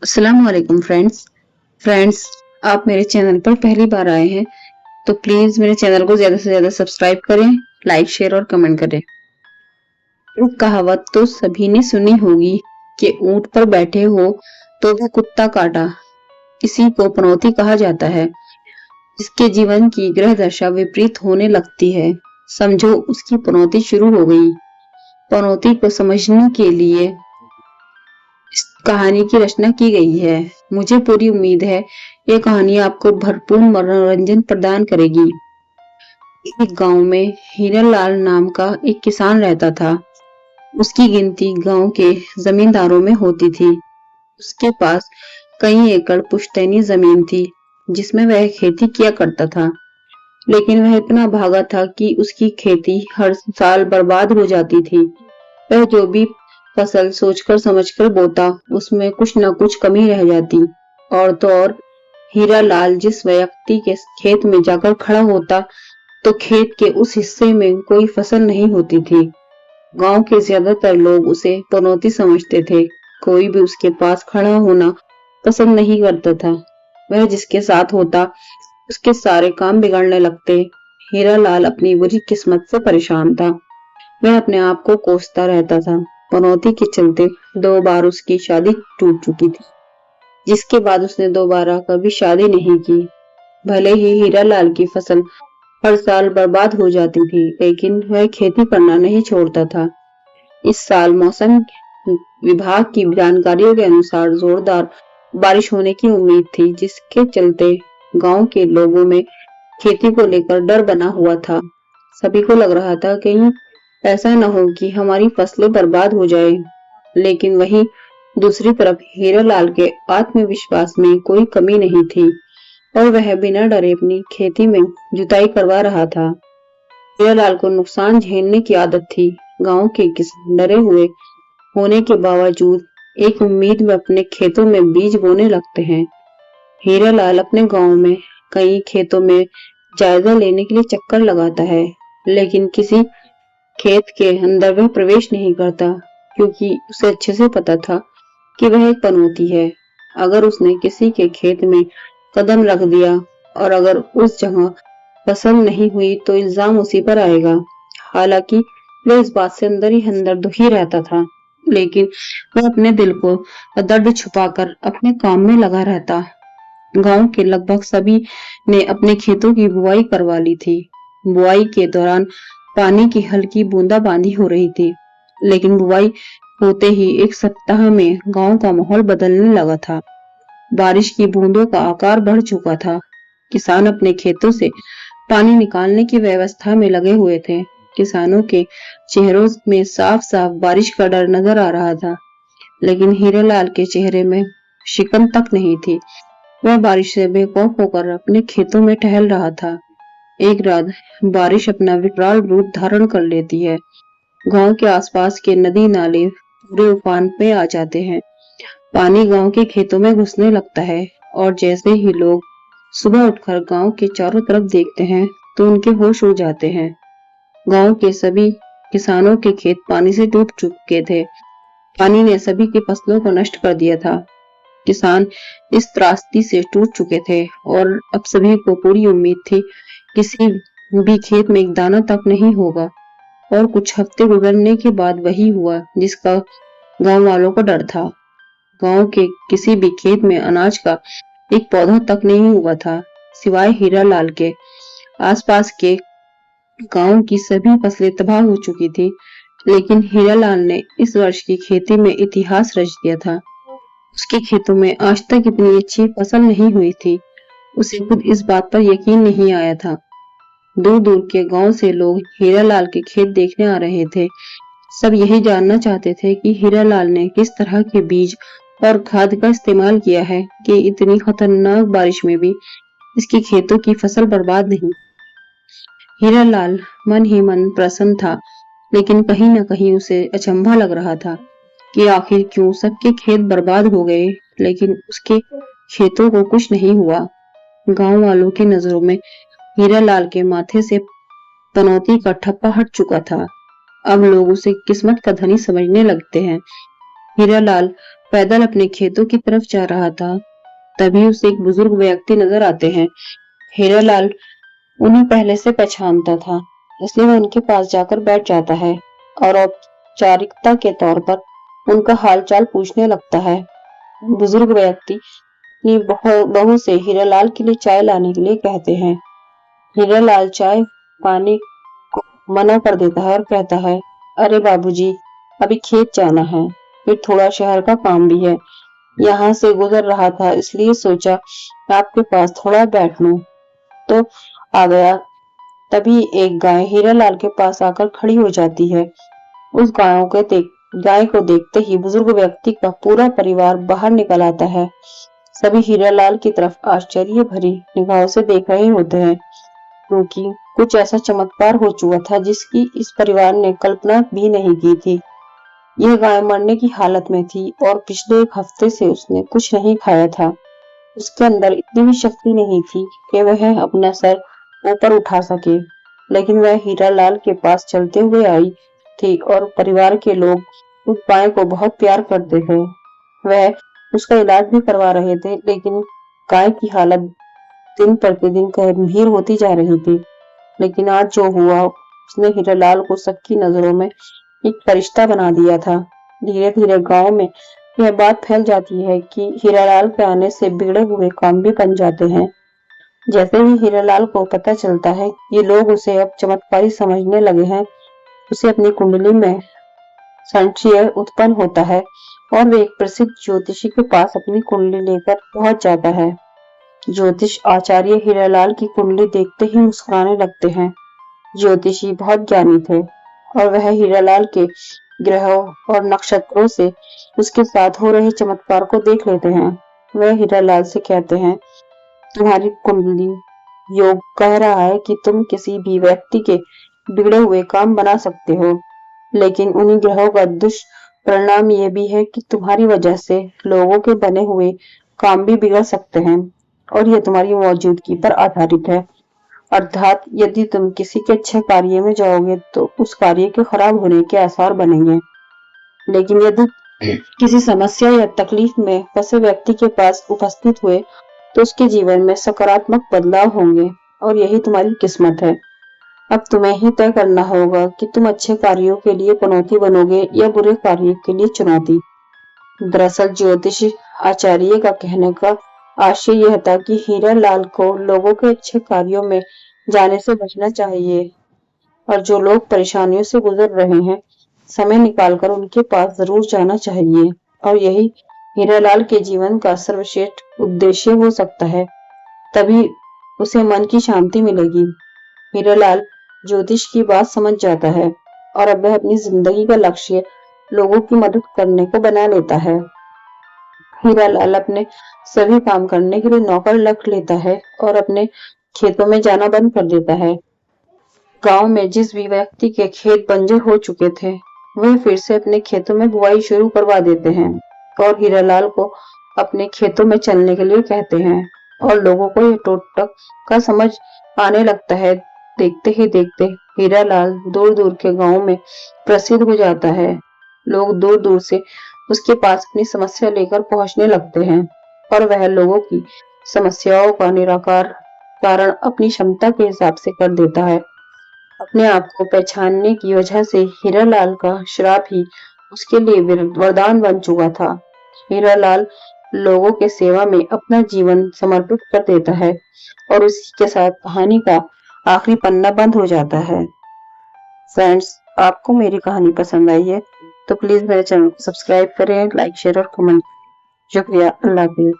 अस्सलाम वालेकुम फ्रेंड्स आप मेरे चैनल पर पहली बार आए हैं तो प्लीज मेरे चैनल को ज्यादा से ज्यादा सब्सक्राइब करें, लाइक शेयर और कमेंट करें। एक कहावत तो सभी ने सुनी होगी कि ऊंट पर बैठे हो तो वो कुत्ता काटा। इसी को पनौती कहा जाता है। जिसके जीवन की ग्रह दशा विपरीत होने लगती है, समझो उसकी पनौती शुरू हो गई। पनौती को समझने के लिए इस कहानी की रचना की गई है। मुझे पूरी उम्मीद है ये कहानी आपको भरपूर मनोरंजन प्रदान करेगी। एक गांव में हीरालाल नाम का एक किसान रहता था। उसकी गिनती गांव के जमींदारों में होती थी। उसके पास कई एकड़ पुश्तैनी जमीन थी जिसमें वह खेती किया करता था। लेकिन वह इतना भागा था कि उसकी खेती हर साल बर्बाद हो जाती थी। वह जो भी फसल सोचकर समझकर बोता, उसमें कुछ न कुछ कमी रह जाती। और तो और हीरालाल जिस व्यक्ति के खेत में जाकर खड़ा होता तो खेत के उस हिस्से में कोई फसल नहीं होती थी। गांव के ज्यादातर लोग उसे पनौती समझते थे। कोई भी उसके पास खड़ा होना पसंद नहीं करता था। वह जिसके साथ होता उसके सारे काम बिगड़ने लगते। हीरालाल अपनी बुरी किस्मत से परेशान था। वह अपने आप को कोसता रहता था। पनौती के चलते 2 बार उसकी शादी टूट चुकी थी, जिसके बाद उसने दोबारा कभी शादी नहीं की। भले ही हीरालाल की फसल हर साल बर्बाद हो जाती थी, लेकिन वह खेती करना नहीं छोड़ता था। इस साल मौसम विभाग की जानकारियों के अनुसार जोरदार बारिश होने की उम्मीद थी, जिसके चलते गांव के लोगों में खेती को लेकर डर बना हुआ था। सभी को लग रहा था कहीं ऐसा न हो कि हमारी फसलें बर्बाद हो जाए। लेकिन वहीं दूसरी तरफ हीरालाल के आत्मविश्वास में कोई कमी नहीं थी और वह बिना डरे अपनी खेती में जुताई करवा रहा था। हीरालाल को नुकसान झेलने की आदत थी। गांव के किसान डरे हुए होने के बावजूद एक उम्मीद में अपने खेतों में बीज बोने लगते हैं। हीरालाल अपने गांव में कई खेतों में जायजा लेने के लिए चक्कर लगाता है, लेकिन किसी खेत के अंदर वह प्रवेश नहीं करता, क्योंकि उसे अच्छे से पता था कि वह एक पनौती है। अगर उसने किसी के खेत में कदम रख दिया और अगर उस जगह फसल नहीं हुई तो इल्जाम उसी पर आएगा। हालांकि वह इस बात से अंदर ही अंदर दुखी रहता था, लेकिन वह अपने दिल को दर्द छुपाकर अपने काम में लगा रहता। गांव के लगभग सभी ने अपने खेतों की बुआई करवा ली थी। बुआई के दौरान पानी की हल्की बूंदाबांदी हो रही थी, लेकिन बुआई होते ही एक सप्ताह में गांव का माहौल बदलने लगा था। बारिश की बूंदों का आकार बढ़ चुका था। किसान अपने खेतों से पानी निकालने की व्यवस्था में लगे हुए थे। किसानों के चेहरों में साफ साफ बारिश का डर नजर आ रहा था, लेकिन हीरालाल के चेहरे में शिकन तक नहीं थी। वह बारिश से बेखौफ होकर अपने खेतों में टहल रहा था। एक रात बारिश अपना विकराल रूप धारण कर लेती है। गांव के आसपास के नदी नाले पूरे उफान पे आ जाते हैं। पानी गांव के खेतों में घुसने लगता है और जैसे ही लोग सुबह उठकर गांव के चारों तरफ देखते हैं तो उनके होश उड़ जाते हैं। गांव के सभी किसानों के खेत पानी से डूब चुके थे। पानी ने सभी की फसलों को नष्ट कर दिया था। किसान इस त्रासदी से टूट चुके थे और अब सभी को पूरी उम्मीद थी किसी भी खेत में एक दाना तक नहीं होगा। और कुछ हफ्ते गुजरने के बाद वही हुआ जिसका गांव वालों को डर था। गांव के किसी भी खेत में अनाज का एक पौधा तक नहीं हुआ था, सिवाय हीरालाल के। आसपास के गांव की सभी फसलें तबाह हो चुकी थी, लेकिन हीरालाल ने इस वर्ष की खेती में इतिहास रच दिया था। उसके खेतों में आज तक इतनी अच्छी फसल नहीं हुई थी। उसे खुद इस बात पर यकीन नहीं आया था। दूर दूर के गांव से लोग हीरालाल के खेत देखने आ रहे थे। सब यही जानना चाहते थे कि हीरालाल ने किस तरह के बीज और खाद का इस्तेमाल किया है कि इतनी खतरनाक बारिश में भी इसके खेतों की फसल बर्बाद नहीं। हीरालाल मन ही मन प्रसन्न था, लेकिन कहीं न कहीं उसे अचंभा लग रहा था कि आखिर क्यों सबके खेत बर्बाद हो गए, लेकिन उसके खेतों को कुछ नहीं हुआ। गांव वालों की नजरों में हीरालाल के माथे से पनौती का ठप्पा हट चुका था। अब लोग उसे किस्मत का धनी समझने लगते हैं। हीरालाल पैदल अपने खेतों की तरफ जा रहा था। तभी उसे एक बुजुर्ग व्यक्ति नजर आते हैं। हीरालाल उन्हें पहले से पहचानता था, इसलिए वह उनके पास जाकर बैठ जाता है और औपचारिकता के तौर पर उनका हालचाल पूछने लगता है। बुजुर्ग व्यक्ति अपनी बहू से हीरालाल के लिए चाय लाने के लिए कहते हैं। हीरालाल चाय पानी को मना कर देता है और कहता है, अरे बाबूजी, अभी खेत जाना है, फिर थोड़ा शहर का काम भी है। यहाँ से गुजर रहा था, इसलिए सोचा आपके पास थोड़ा बैठ लूं, तो आ गया। तभी एक गाय हीरालाल के पास आकर खड़ी हो जाती है। उस गाय को देखते ही बुजुर्ग व्यक्ति का पूरा परिवार बाहर निकल आता है। सभी हीरालाल की तरफ आश्चर्य भरी निगाहों से देख रहे होते हैं, क्योंकि कुछ ऐसा चमत्कार हो चुका था जिसकी इस परिवार ने कल्पना भी नहीं की थी। यह गाय मरने की हालत में थी और पिछले एक हफ्ते से उसने कुछ नहीं खाया था। उसके अंदर इतनी भी शक्ति नहीं थी कि वह अपना सर ऊपर उठा सके, लेकिन वह हीरालाल के पास चलते हुए आई थी और परिवार के लोग उस गाय को बहुत प्यार करते थे। वह उसका इलाज भी करवा रहे थे, लेकिन गाय की हालत दिन प्रतिदिन गंभीर होती जा रही थी। लेकिन आज जो हुआ, उसने हीरालाल को सबकी नजरों में एक फरिश्ता बना दिया था। धीरे धीरे गांव में यह बात फैल जाती है कि हीरालाल के आने से बिगड़े हुए काम भी बन जाते हैं। जैसे ही हीरालाल को पता चलता है ये लोग उसे अब चमत्कारी समझने लगे हैं, उसे अपनी कुंडली में संशय उत्पन्न होता है और वे एक प्रसिद्ध ज्योतिषी के पास अपनी कुंडली लेकर पहुंच जाता है। ज्योतिष आचार्य हीरालाल की कुंडली देखते ही मुस्कुराने लगते हैं। ज्योतिषी बहुत ज्ञानी थे और वह हीरालाल के ग्रहों और नक्षत्रों से उसके साथ हो रहे चमत्कार को देख लेते हैं। वह हीरालाल से कहते हैं, तुम्हारी कुंडली योग कह रहा है कि तुम किसी भी व्यक्ति के बिगड़े हुए काम बना सकते हो, लेकिन उन्हीं ग्रहों का दुष्परिणाम यह भी है कि तुम्हारी वजह से लोगों के बने हुए काम भी बिगड़ सकते हैं और यह तुम्हारी मौजूदगी पर आधारित है। अर्थात यदि तुम किसी के अच्छे कार्य में जाओगे तो उस कार्य के खराब होने के आसार बनेंगे, लेकिन यदि किसी समस्या या तकलीफ में फंसे व्यक्ति के पास उपस्थित हुए तो उसके जीवन में सकारात्मक बदलाव होंगे और यही तुम्हारी किस्मत है। अब तुम्हें ही तय करना होगा कि तुम अच्छे कार्यों के लिए पनौती बनोगे या बुरे कार्यों के लिए चुनौती। दरअसल ज्योतिष आचार्य का कहने का आशय यह था कि हीरालाल को लोगों के अच्छे कार्यों में जाने से बचना चाहिए और जो लोग परेशानियों से गुजर रहे हैं, समय निकालकर उनके पास जरूर जाना चाहिए और यही हीरालाल के जीवन का सर्वश्रेष्ठ उद्देश्य हो सकता है। तभी उसे मन की शांति मिलेगी। हीरालाल ज्योतिष की बात समझ जाता है और अब वह अपनी जिंदगी का लक्ष्य लोगों की मदद करने को बना लेता है। हीरालाल अपने सभी काम करने के लिए नौकर रख लेता है और अपने खेतों में जाना बंद कर देता है। गांव में जिस भी व्यक्ति के खेत बंजर हो चुके थे, वह फिर से अपने खेतों में बुआई शुरू करवा देते हैं और हीरालाल को अपने खेतों में चलने के लिए कहते हैं और लोगों को यह टोटका समझ आने लगता है। देखते ही देखते हीरालाल दूर दूर के गांव में प्रसिद्ध हो जाता है। लोग दूर दूर से उसके पास अपनी समस्या लेकर पहुंचने लगते हैं और वह लोगों की समस्याओं का कारण अपनी क्षमता के हिसाब से कर देता है। अपने आप को पहचानने की वजह से हीरालाल का श्राप ही उसके लिए वरदान बन चुका था। हीरालाल लोगों के सेवा में अपना जीवन समर्पित कर देता है और उसी के साथ कहानी का आखिरी पन्ना बंद हो जाता है। फ्रेंड्स, आपको मेरी कहानी पसंद आई है तो प्लीज मेरे चैनल को सब्सक्राइब करें, लाइक, शेयर और कमेंट। शुक्रिया। अल्लाह हाफिज।